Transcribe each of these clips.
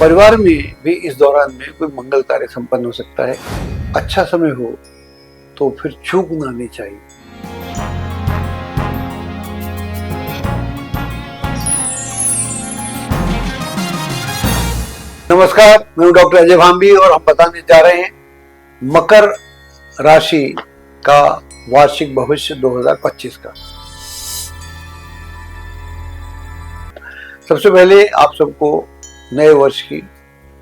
परिवार में भी इस दौरान में कोई मंगल कार्य संपन्न हो सकता है। अच्छा समय हो तो फिर चूक ना आनी चाहिए। नमस्कार, मैं हूं डॉक्टर अजय भांबी और हम बताने जा रहे हैं मकर राशि का वार्षिक भविष्य 2025 का। सबसे पहले आप सबको नए वर्ष की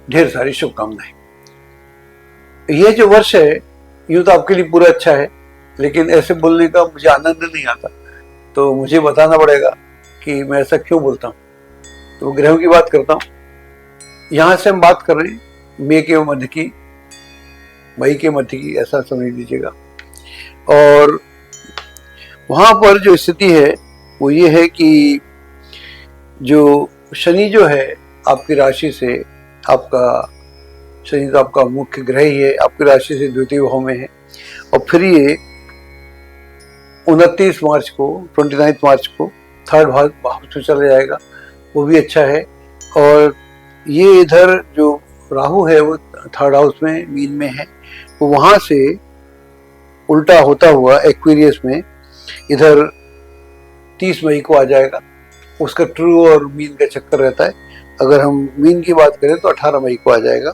ढेर सारी शुभकामनाएं। ये जो वर्ष है यूं तो आपके लिए पूरा अच्छा है, लेकिन ऐसे बोलने का मुझे आनंद नहीं आता, तो मुझे बताना पड़ेगा कि मैं ऐसा क्यों बोलता हूँ। तो ग्रहों की बात करता हूँ। यहाँ से हम बात कर रहे हैं मई के मध्य की, ऐसा समझ लीजिएगा। और वहां पर जो स्थिति है वो ये है कि जो शनि जो है आपकी राशि से, शनि तो आपका मुख्य ग्रह ही है, आपकी राशि से द्वितीय भाव में है। और फिर ये 29 मार्च को थर्ड भाव से चला जाएगा, वो भी अच्छा है। और ये इधर जो राहु है वो थर्ड हाउस में, मीन में है, वो वहां से उल्टा होता हुआ एक्वेरियस में इधर 30 मई को आ जाएगा। उसका ट्रू और मीन का चक्कर रहता है। अगर हम मीन की बात करें तो 18 मई को आ जाएगा।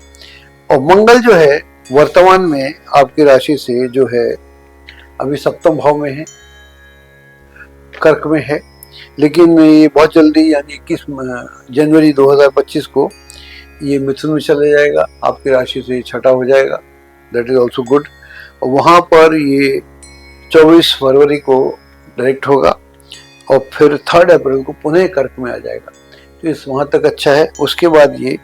और मंगल जो है वर्तमान में आपकी राशि से जो है अभी सप्तम भाव में है, कर्क में है, लेकिन ये बहुत जल्दी यानी 21 जनवरी 2025 को ये मिथुन में चले जाएगा, आपकी राशि से छठा हो जाएगा। That is also good. और वहां पर ये 24 फरवरी को डायरेक्ट होगा और फिर 3 अप्रैल को पुनः कर्क में आ जाएगा। तो इस वहां तक अच्छा है। उसके बाद ये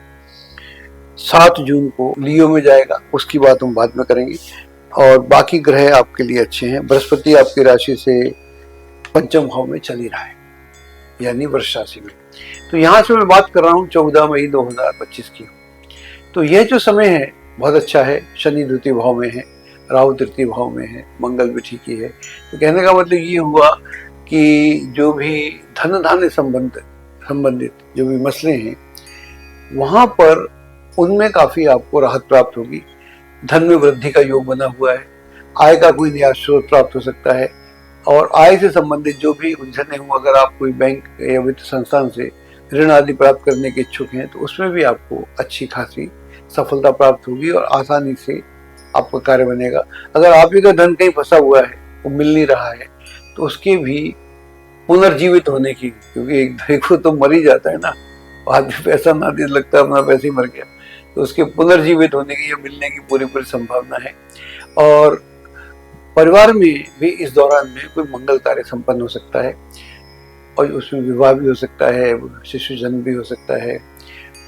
7 जून को लियो में जाएगा, उसकी बात हम बाद में करेंगे। और बाकी ग्रह आपके लिए अच्छे हैं। बृहस्पति आपकी राशि से पंचम भाव में चल ही रहा है, यानी वृष राशि में। तो यहाँ से मैं बात कर रहा हूँ 14 मई 2025 की। तो यह जो समय है बहुत अच्छा है। शनि द्वितीय भाव में है, राहु तृतीय भाव में है, मंगल भी ठीक ही है। तो कहने का मतलब ये हुआ कि जो भी धन धान्य संबंधित जो भी मसले हैं वहां पर उनमें काफी आपको राहत प्राप्त होगी। धन में वृद्धि का योग बना हुआ है, आय का कोई नया स्रोत प्राप्त हो सकता है। और आय से संबंधित जो भी उलझने हों, अगर आप कोई बैंक या वित्त संस्थान से ऋण आदि प्राप्त करने के इच्छुक हैं तो उसमें भी आपको अच्छी खासी सफलता प्राप्त होगी और आसानी से आपका कार्य बनेगा। अगर आप ही का धन कहीं फंसा हुआ है, वो मिल नहीं रहा है, तो उसके भी पुनर्जीवित होने की, क्योंकि एक को तो मर ही जाता है ना, आदमी पैसा ना दे लगता है अपना पैसे ही मर गया, तो उसके पुनर्जीवित होने की या मिलने की पूरी संभावना है। और परिवार में भी इस दौरान में कोई मंगल कार्य संपन्न हो सकता है और उसमें विवाह भी हो सकता है, शिशु जन्म भी हो सकता है।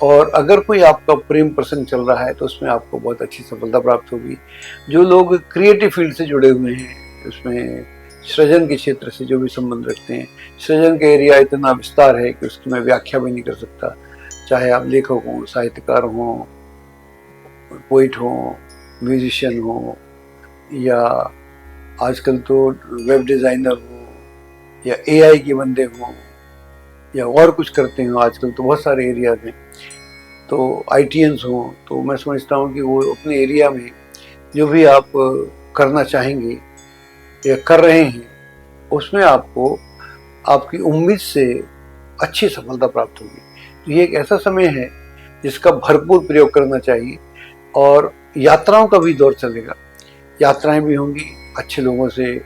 और अगर कोई आपका प्रेम प्रसंग चल रहा है तो उसमें आपको बहुत अच्छी सफलता प्राप्त होगी। जो लोग क्रिएटिव फील्ड से जुड़े हुए हैं, उसमें सृजन के क्षेत्र से जो भी संबंध रखते हैं, सृजन का एरिया इतना विस्तार है कि उसकी मैं व्याख्या भी नहीं कर सकता। चाहे आप लेखक हों, साहित्यकार हों, पोइट हों, म्यूजिशियन हों, या आजकल तो वेब डिज़ाइनर हो, या एआई के बंदे हों, या और कुछ करते हो, आजकल तो बहुत सारे एरियाज हैं। तो आईटीएंस हों, तो मैं समझता हूँ कि वो अपने एरिया में जो भी आप करना चाहेंगे या कर रहे हैं उसमें आपको आपकी उम्मीद से अच्छी सफलता प्राप्त होगी। तो ये एक ऐसा समय है जिसका भरपूर प्रयोग करना चाहिए। और यात्राओं का भी दौर चलेगा, यात्राएं भी होंगी, अच्छे लोगों से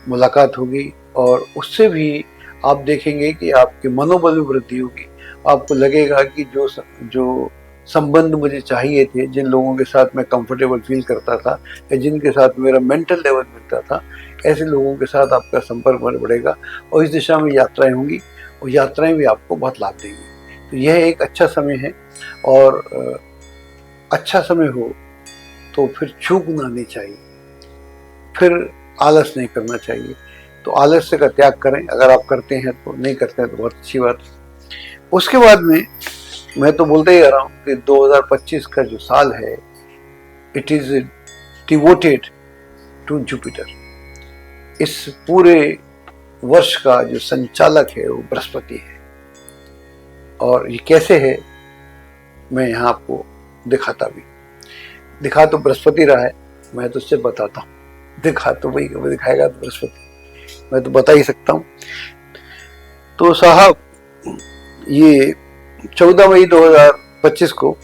मुलाकात होगी और उससे भी आप देखेंगे कि आपके मनोबल में वृद्धि होगी। आपको लगेगा कि जो संबंध मुझे चाहिए थे, जिन लोगों के साथ मैं कंफर्टेबल फील करता था या जिनके साथ मेरा मेंटल लेवल मिलता था, ऐसे लोगों के साथ आपका संपर्क बढ़ेगा और इस दिशा में यात्राएं होंगी और यात्राएं भी आपको बहुत लाभ देंगी। तो यह एक अच्छा समय है। और अच्छा समय हो तो फिर चूक ना आनी चाहिए, फिर आलस नहीं करना चाहिए। तो आलस्य का त्याग करें, अगर आप करते हैं तो, नहीं करते हैं तो बहुत अच्छी बात है। उसके बाद में मैं तो बोलते ही आ रहा हूँ कि 2025 का जो साल है, it is devoted to Jupiter. इस पूरे वर्ष का जो संचालक है वो बृहस्पति है। और ये कैसे है मैं यहाँ आपको दिखाता भी, दिखा तो बृहस्पति रहा है, मैं तो उससे बताता हूँ, दिखा तो वही दिखाएगा तो बृहस्पति, मैं तो बता ही सकता हूँ। तो साहब ये 14 मई 2025 को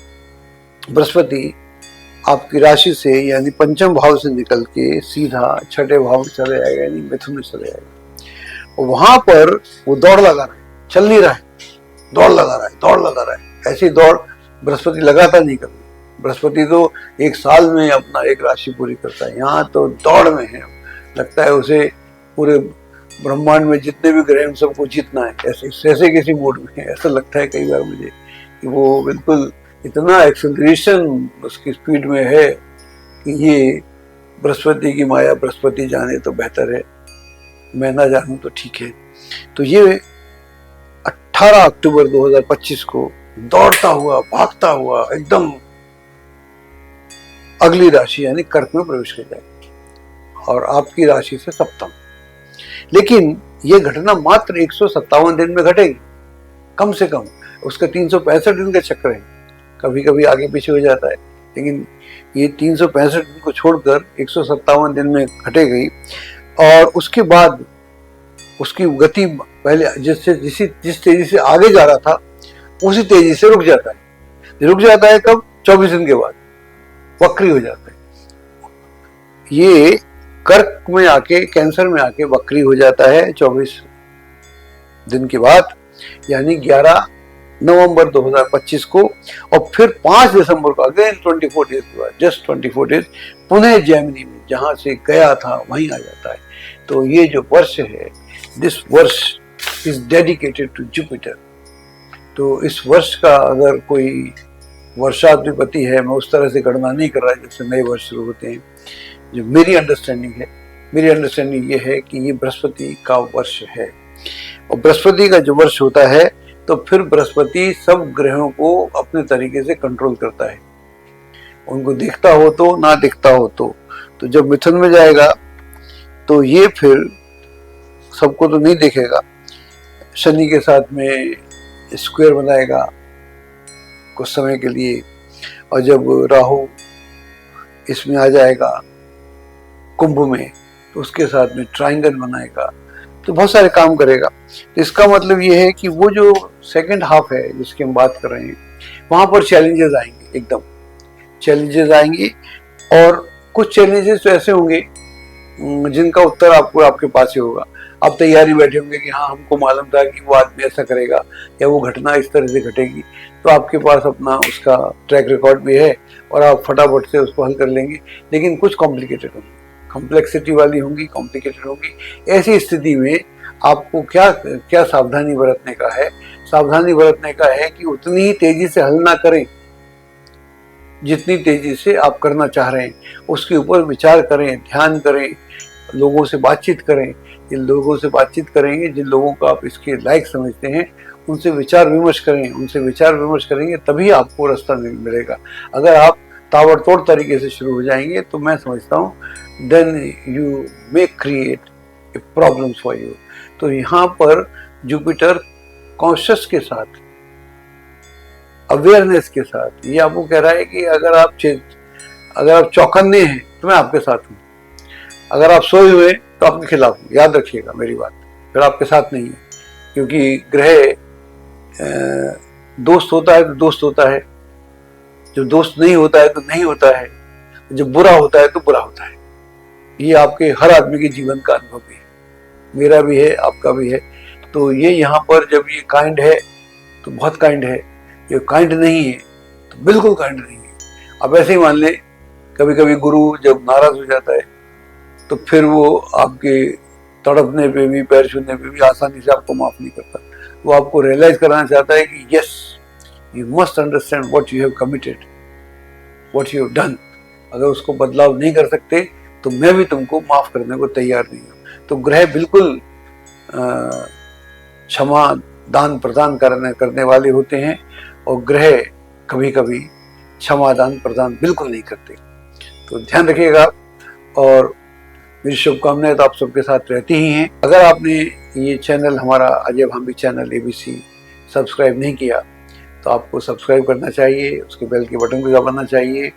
बृहस्पति आपकी राशि से यानी पंचम भाव से निकल के सीधा छठे भाव में चले जाएगा, यानी मिथुन में चले जाएगा। और वहां पर वो दौड़ लगा रहा है, चल नहीं रहा है, दौड़ लगा रहा है, दौड़ लगा रहा है। ऐसी दौड़ बृहस्पति लगाता नहीं कभी, बृहस्पति तो एक साल में अपना एक राशि पूरी करता है, यहाँ तो दौड़ में है। लगता है उसे पूरे ब्रह्मांड में जितने भी ग्रह हैं सबको जीतना है, ऐसे किसी मूड में है। ऐसा लगता है कई बार मुझे कि वो बिल्कुल इतना एक्सेलरेशन उसकी स्पीड में है कि ये बृहस्पति की माया बृहस्पति जाने तो बेहतर है, मैं ना जानूं तो ठीक है। तो ये 18 अक्टूबर 2025 को दौड़ता हुआ भागता हुआ एकदम अगली राशि यानी कर्क में प्रवेश कर जाएगा और आपकी राशि से सप्तम। लेकिन यह घटना मात्र 157 दिन में घटेगी, कम से कम। उसका 365 दिन का चक्र है, कभी कभी आगे पीछे हो जाता है, लेकिन ये 365 दिन को छोड़कर 157 दिन में घटेगी। और उसके बाद उसकी गति पहले जिस तेजी से आगे जा रहा था उसी तेजी से रुक जाता है। रुक जाता है कब? 24 दिन के बाद वक्री हो जाता है। ये कर्क में आके कैंसर में आके वक्री हो जाता है 24 दिन के बाद, यानी 11 नवंबर 2025 को। और फिर 5 दिसंबर को अगेन 24 डेज के बाद, जस्ट 24 डेज पुनः जेमिनी में जहां से गया था वहीं आ जाता है। तो ये जो वर्ष है, दिस वर्ष इज डेडिकेटेड टू जुपिटर। तो इस वर्ष का अगर कोई वर्षाधिपति है, मैं उस तरह से गणना नहीं कर रहा जैसे नए वर्ष शुरू होते हैं। जो मेरी अंडरस्टैंडिंग ये है कि ये बृहस्पति का वर्ष है। और बृहस्पति का जो वर्ष होता है तो फिर बृहस्पति सब ग्रहों को अपने तरीके से कंट्रोल करता है, उनको दिखता हो तो ना दिखता हो तो जब मिथुन में जाएगा तो ये फिर सबको तो नहीं देखेगा, शनि के साथ में स्क्वायर बनाएगा कुछ समय के लिए, और जब राहु इसमें आ जाएगा कुंभ में तो उसके साथ में ट्रायंगल बनाएगा, तो बहुत सारे काम करेगा। तो इसका मतलब ये है कि वो जो सेकंड हाफ है जिसकी हम बात कर रहे हैं वहां पर चैलेंजेस आएंगे, एकदम चैलेंजेस आएंगे। और कुछ चैलेंजेस तो ऐसे होंगे जिनका उत्तर आपको आपके पास ही होगा। आप तैयारी बैठे होंगे कि हाँ हमको मालूम था कि वो आदमी ऐसा करेगा या वो घटना इस तरह से घटेगी, तो आपके पास अपना उसका ट्रैक रिकॉर्ड भी है और आप फटाफट से उसको हल कर लेंगे। लेकिन कुछ कॉम्प्लिकेटेड होंगी, कॉम्प्लेक्सिटी वाली होंगी, कॉम्प्लिकेटेड होगी। ऐसी स्थिति में आपको क्या सावधानी बरतने का है? सावधानी बरतने का है कि उतनी ही तेजी से हल ना करें जितनी तेजी से आप करना चाह रहे हैं। उसके ऊपर विचार करें, ध्यान करें, लोगों से बातचीत करें। जिन लोगों से बातचीत करेंगे, जिन लोगों को आप इसके लायक समझते हैं, उनसे विचार विमर्श करें। उनसे विचार विमर्श करेंगे तभी आपको रास्ता मिलेगा। अगर आप ताबड़तोड़ तरीके से शुरू हो जाएंगे तो मैं समझता हूँ then you may create a problem for you. तो यहाँ पर जुपिटर कॉन्शियस के साथ, अवेयरनेस के साथ ये आपको कह रहा है कि अगर आप चौकन्ने हैं तो मैं आपके साथ हूँ, अगर आप सोए हुए तो आपके खिलाफ हूँ। याद रखिएगा मेरी बात, फिर आपके साथ नहीं है। क्योंकि ग्रह दोस्त होता है तो दोस्त होता है, जब दोस्त नहीं होता है तो नहीं होता है, जब बुरा होता है तो बुरा होता है। ये आपके हर आदमी के जीवन का अनुभव भी है, मेरा भी है, आपका भी है। तो ये यहाँ पर जब ये काइंड है तो बहुत काइंड है, ये काइंड नहीं है तो बिल्कुल काइंड नहीं है। अब ऐसे ही मान ले कभी कभी गुरु जब नाराज हो जाता है तो फिर वो आपके तड़पने पे भी, पैर छूने पे भी आसानी से आपको माफ नहीं करता। वो आपको रियलाइज कराना चाहता है कि yes you must understand what you have committed, what you have done. अगर उसको बदलाव नहीं कर सकते तो मैं भी तुमको माफ करने को तैयार नहीं हूँ। तो ग्रह बिल्कुल क्षमा दान प्रदान करने वाले होते हैं और ग्रह कभी कभी क्षमा दान प्रदान बिल्कुल नहीं करते। तो ध्यान रखिएगा और मेरी शुभकामनाएं तो आप सबके साथ रहती ही हैं। अगर आपने ये चैनल, हमारा Ajay Bhambi channel ABC subscribe नहीं किया तो आपको सब्सक्राइब करना चाहिए, उसके बेल के बटन को दबाना चाहिए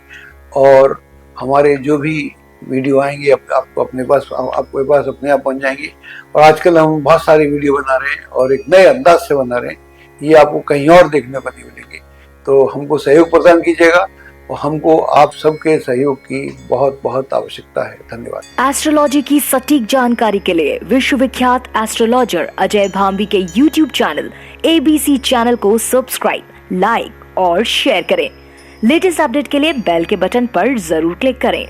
और हमारे जो भी वीडियो आएंगे आपको अपने पास आपके पास अपने आप पहुंच जाएंगे। और आजकल हम बहुत सारे वीडियो बना रहे हैं और एक नए अंदाज से बना रहे हैं, ये आपको कहीं और देखने को नहीं मिलेंगे। तो हमको सहयोग प्रदान कीजिएगा और हमको आप सबके सहयोग की बहुत बहुत आवश्यकता है। धन्यवाद। एस्ट्रोलॉजी की सटीक जानकारी के लिए विश्वविख्यात एस्ट्रोलॉजर अजय भांबी के YouTube चैनल ABC चैनल को सब्सक्राइब, लाइक और शेयर करें। लेटेस्ट अपडेट के लिए बेल के बटन पर जरूर क्लिक करें।